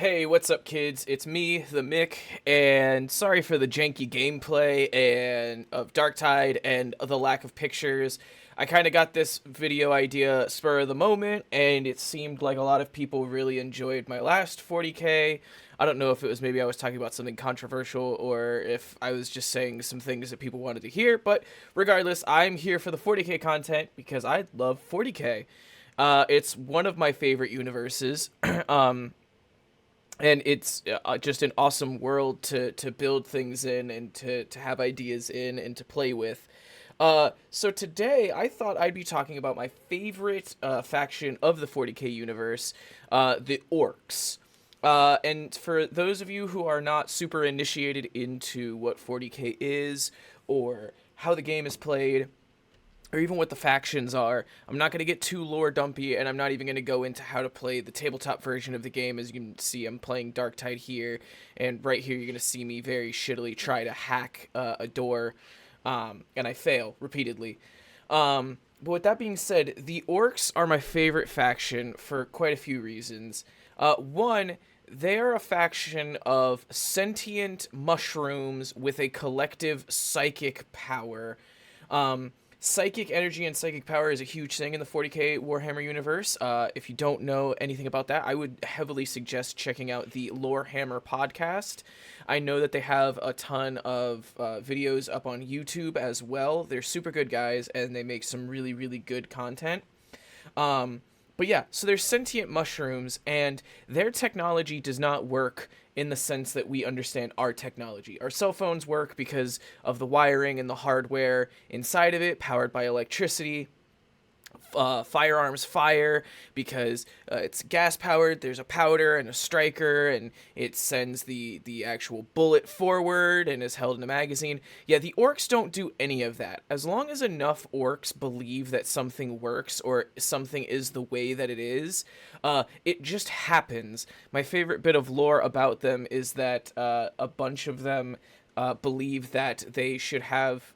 Hey, what's up, kids? It's me, the Mick, and sorry for the janky gameplay and of Darktide and the lack of pictures. I kind of got this video idea spur of the moment, and it seemed like a lot of people really enjoyed my last 40K. I don't know if it was maybe I was talking about something controversial or if I was just saying some things that people wanted to hear, but regardless, I'm here for the 40K content because I love 40K. It's one of my favorite universes. And it's just an awesome world to build things in and to have ideas in and to play with. So today I thought I'd be talking about my favorite faction of the 40K universe, the Orks. And for those of you who are not super initiated into what 40K is or how the game is played, or even what the factions are. I'm not going to get too lore dumpy, and I'm not even going to go into how to play the tabletop version of the game. As you can see, I'm playing Darktide here, and right here you're going to see me very shittily try to hack a door, and I fail repeatedly. But with that being said, the Orks are my favorite faction for quite a few reasons. One, they are a faction of sentient mushrooms with a collective psychic power. Psychic energy and psychic power is a huge thing in the 40K Warhammer universe. If you don't know anything about that, I would heavily suggest checking out the WARHAMMER podcast. I know that they have a ton of videos up on YouTube as well. They're super good guys, and they make some really, really good content. But yeah, so there's sentient mushrooms, and their technology does not work in the sense that we understand our technology. Our cell phones work because of the wiring and the hardware inside of it, powered by electricity. Firearms fire because it's gas powered. There's a powder and a striker, and it sends the actual bullet forward and is held in a magazine. Yeah, the Orks don't do any of that. As long as enough Orks believe that something works or something is the way that it is, it just happens. My favorite bit of lore about them is that a bunch of them believe that they should have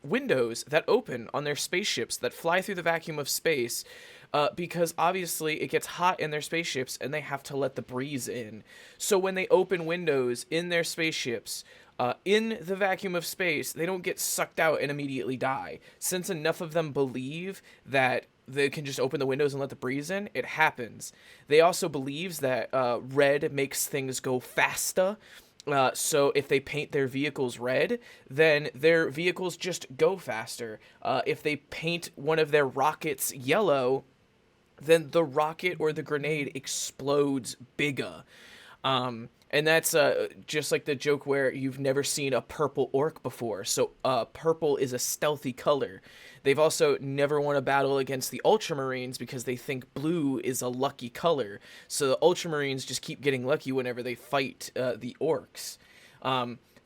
windows that open on their spaceships that fly through the vacuum of space, because obviously it gets hot in their spaceships and they have to let the breeze in. So when they open windows in their spaceships, in the vacuum of space, they don't get sucked out and immediately die. Since enough of them believe that they can just open the windows and let the breeze in, it happens. They also believes that red makes things go faster. So if they paint their vehicles red, then their vehicles just go faster. If they paint one of their rockets yellow, then the rocket or the grenade explodes bigger. And that's just like the joke where you've never seen a purple orc before. So purple is a stealthy color. They've also never won a battle against the Ultramarines because they think blue is a lucky color. So the Ultramarines just keep getting lucky whenever they fight the orcs.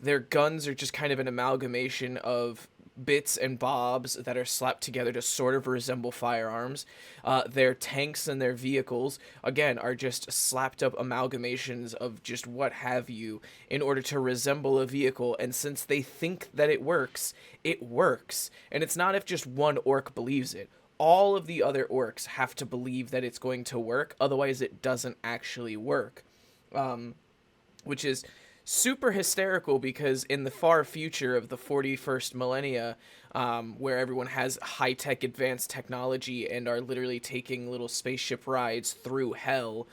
Their guns are just kind of an amalgamation of bits and bobs that are slapped together to sort of resemble firearms. Their tanks and their vehicles, again, are just slapped up amalgamations of just what have you in order to resemble a vehicle. And since they think that it works, it works. And it's not if just one orc believes it. All of the other orcs have to believe that it's going to work, otherwise it doesn't actually work. Which is super hysterical because in the far future of the 41st millennia, where everyone has high-tech advanced technology and are literally taking little spaceship rides through hell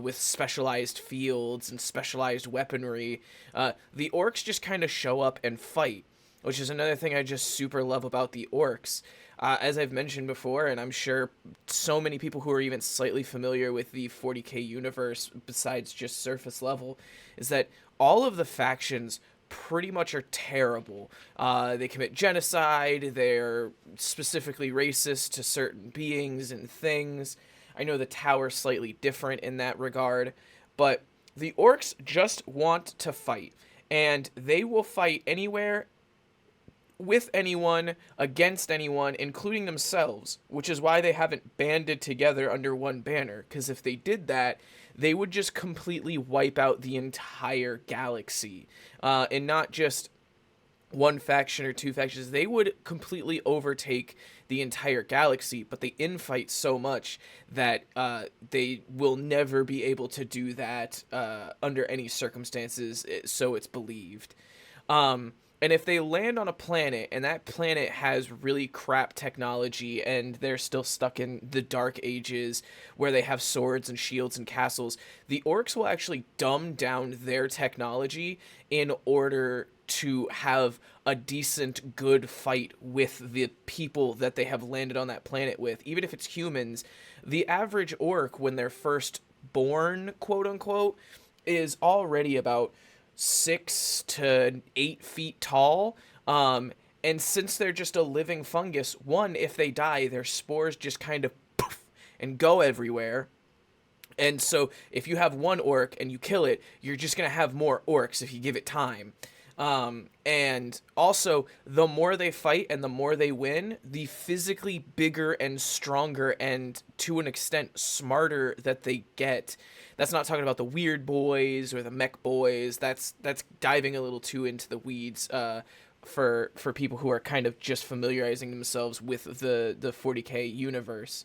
with specialized fields and specialized weaponry, the orcs just kind of show up and fight, which is another thing I just super love about the orcs. As I've mentioned before, and I'm sure so many people who are even slightly familiar with the 40K universe, besides just surface level, is that all of the factions pretty much are terrible. They commit genocide, they're specifically racist to certain beings and things. I know the Tower's slightly different in that regard, but the Orks just want to fight, and they will fight anywhere, with anyone, against anyone, including themselves, which is why they haven't banded together under one banner, because if they did that, they would just completely wipe out the entire galaxy, and not just one faction or two factions. They would completely overtake the entire galaxy, but they infight so much that they will never be able to do that under any circumstances, so it's believed. And if they land on a planet and that planet has really crap technology and they're still stuck in the Dark Ages where they have swords and shields and castles, the Orks will actually dumb down their technology in order to have a decent, good fight with the people that they have landed on that planet with. Even if it's humans, the average Ork, when they're first born, quote unquote, is already about 6 to 8 feet tall. And since they're just a living fungus, one, if they die, their spores just kind of poof and go everywhere. And so if you have one orc and you kill it, you're just going to have more orcs if you give it time. And also, the more they fight and the more they win, the physically bigger and stronger and, to an extent, smarter that they get. That's not talking about the weird boys or the mech boys. That's diving a little too into the weeds for people who are kind of just familiarizing themselves with the 40K universe.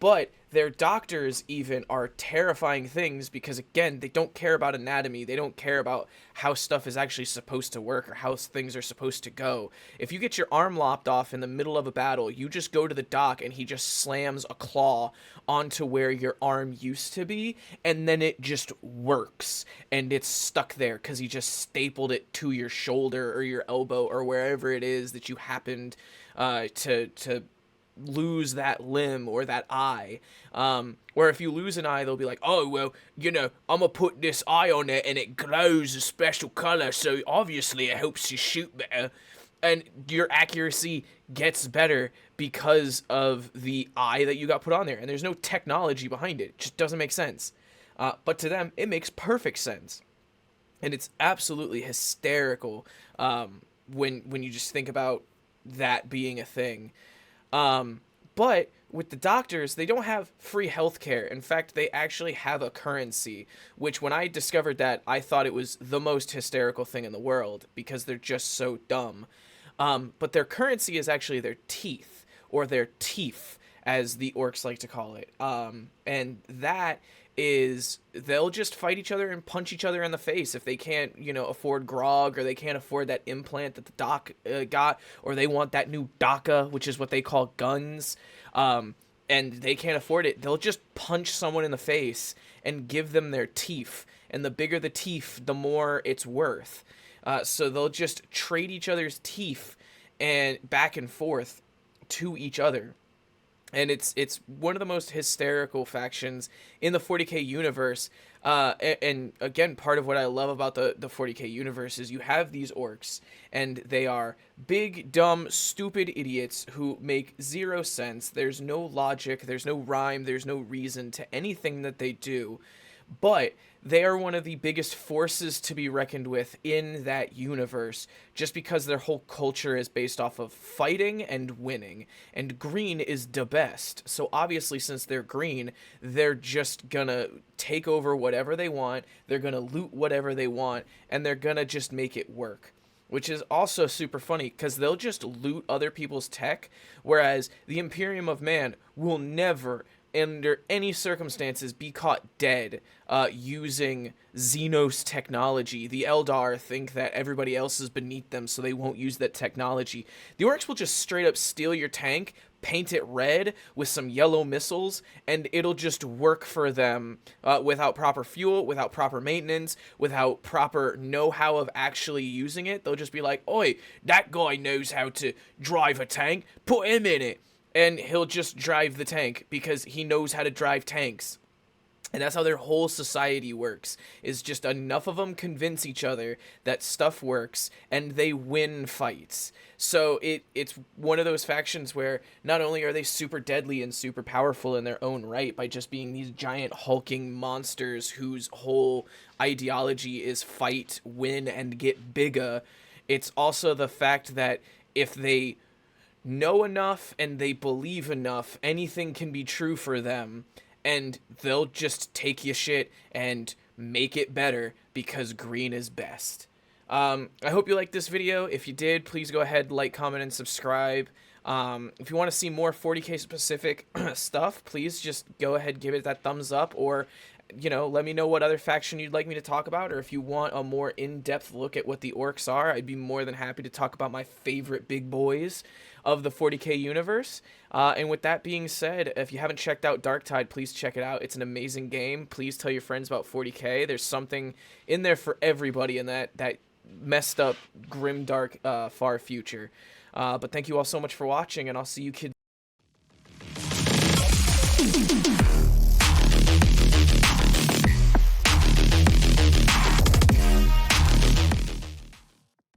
But their doctors even are terrifying things because, again, they don't care about anatomy. They don't care about how stuff is actually supposed to work or how things are supposed to go. If you get your arm lopped off in the middle of a battle, you just go to the doc and he just slams a claw onto where your arm used to be, and then it just works. And it's stuck there because he just stapled it to your shoulder or your elbow or wherever it is that you happened to lose that limb or that eye. Where if you lose an eye, they'll be like, oh, well, you know, I'm gonna put this eye on it and it glows a special color, so obviously it helps you shoot better. And your accuracy gets better because of the eye that you got put on there. And there's no technology behind it. It just doesn't make sense. But to them, it makes perfect sense. And it's absolutely hysterical when you just think about that being a thing. But with the doctors, they don't have free healthcare. In fact, they actually have a currency, which when I discovered that, I thought it was the most hysterical thing in the world because they're just so dumb. But their currency is actually their teeth, or their teef, as the orcs like to call it. And that is, they'll just fight each other and punch each other in the face if they can't, you know, afford grog, or they can't afford that implant that the doc got, or they want that new DACA, which is what they call guns, and they can't afford it. They'll just punch someone in the face and give them their teeth, and the bigger the teeth, the more it's worth. So they'll just trade each other's teeth and back and forth to each other. And it's one of the most hysterical factions in the 40K universe. And again, part of what I love about the 40K universe is you have these orcs, and they are big, dumb, stupid idiots who make zero sense. There's no logic, there's no rhyme, there's no reason to anything that they do. But they are one of the biggest forces to be reckoned with in that universe, just because their whole culture is based off of fighting and winning, and green is the best. So obviously, since they're green, they're just gonna take over whatever they want, they're gonna loot whatever they want, and they're gonna just make it work. Which is also super funny, because they'll just loot other people's tech, whereas the Imperium of Man will never, under any circumstances, be caught dead using Xenos technology. The Eldar think that everybody else is beneath them, so they won't use that technology. The Orcs will just straight up steal your tank, paint it red with some yellow missiles, and it'll just work for them without proper fuel, without proper maintenance, without proper know-how of actually using it. They'll just be like, oi, that guy knows how to drive a tank, put him in it. And he'll just drive the tank because he knows how to drive tanks. And that's how their whole society works, is just enough of them convince each other that stuff works, and they win fights. So it's one of those factions where not only are they super deadly and super powerful in their own right by just being these giant hulking monsters whose whole ideology is fight, win, and get bigger, it's also the fact that if they know enough and they believe enough, anything can be true for them, and they'll just take your shit and make it better because green is best. I hope you liked this video. If you did, please go ahead, like, comment, and subscribe. If you want to see more 40k specific stuff, please just go ahead, give it that thumbs up, or let me know what other faction you'd like me to talk about, or if you want a more in-depth look at what the orcs are, I'd be more than happy to talk about my favorite big boys of the 40k universe. And with that being said, if you haven't checked out Darktide, please check it out. It's an amazing game. Please tell your friends about 40k. There's something in there for everybody in that messed up, grim, dark, far future. But thank you all so much for watching, and I'll see you kids